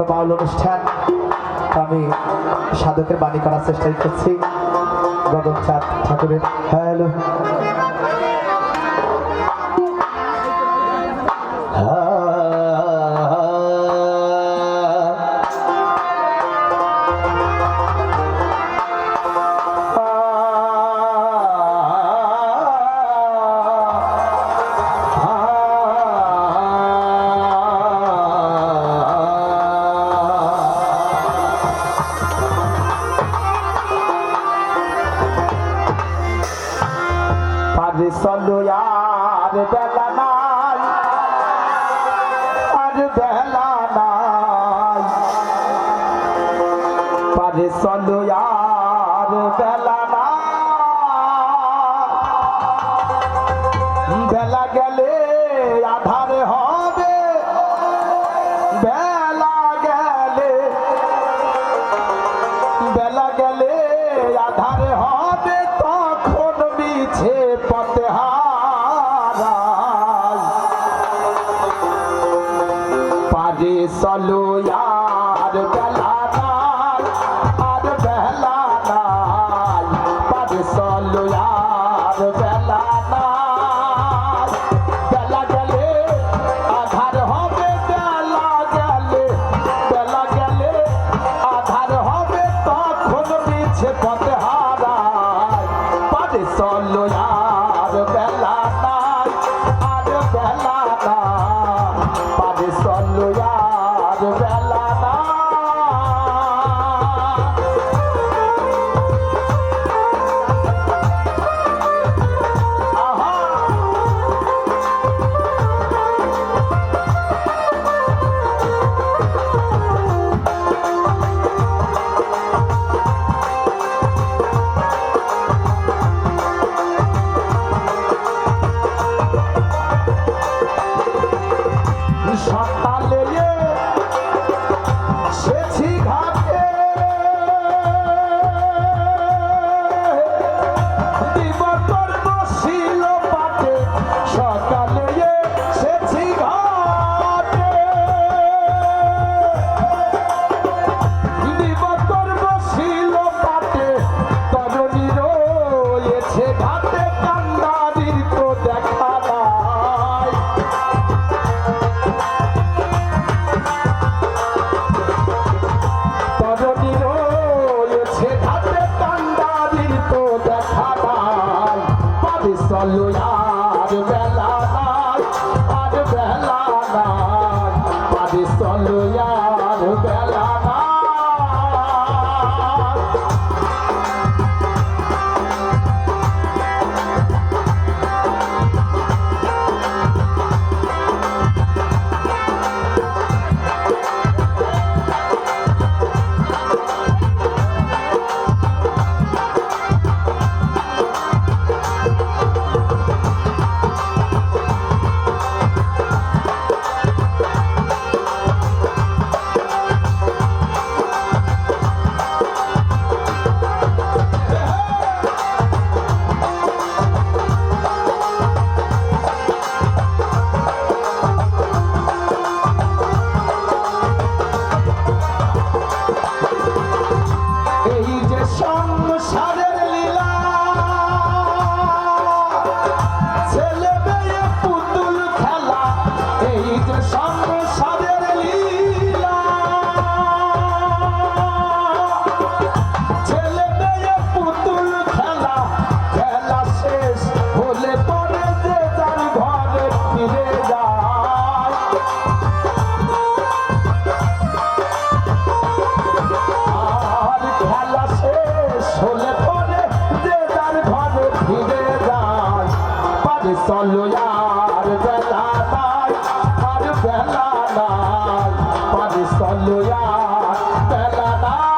তো বাউল অনুষ্ঠান, আমি সাধকের বাণী করার চেষ্টাই করছি গগন চাঁদ ঠাকুরের। হ্যালো চলো আর বেলা নাই, আর বেলা নাই, পারে চলো আর বেলা নাই, বেলা গেলে আধার হবে, বেলা গেলে, বেলা গেলে আধার হবে, তখন মিছে পথে হারায়, পারে চলো আর বেলা নাই, আর বেলা নাই, পারে চলো আর বেলা নাই, বেলা গেলে আধার হবে, বেলা গেলে, বেলা গেলে আধার হবে, তখন মিছে পথে হারায়, পারে চলো আর বেলা নাই, আর বেলা নাই, পারে চলো আর বেলা নাই। সকালে সেছি ঘাটে, দিবকর বসিল পাটে, সকালে সেছি ঘাটে, দিবকর বসিল পাটে, তরুণী রয়েছে ঘাটে, কান্দারির তো দেখা নাই, তরুণী রয়েছে ঘাটে, কান্দারির তো দেখা নাই, পারে চলো আর বেলা নাই, আর বেলা নাই, পারে চলো আর বেলা নাই। এই যে সংসারের লীলা, ছেলে মেয়ে পুতুল খেলা, এই যে সংসারের লীলা, ছেলে মেয়ে পুতুল খেলা, খেলা শেষ হলে পরে যে যার ঘরে ফিরে যায়, আর খেলা শেষ হলে পরে যে যার ঘরে ফিরে যায়, পারে চলো আর বেলা নাই, আর বেলা নাই, পারে চলো আর বেলা নাই।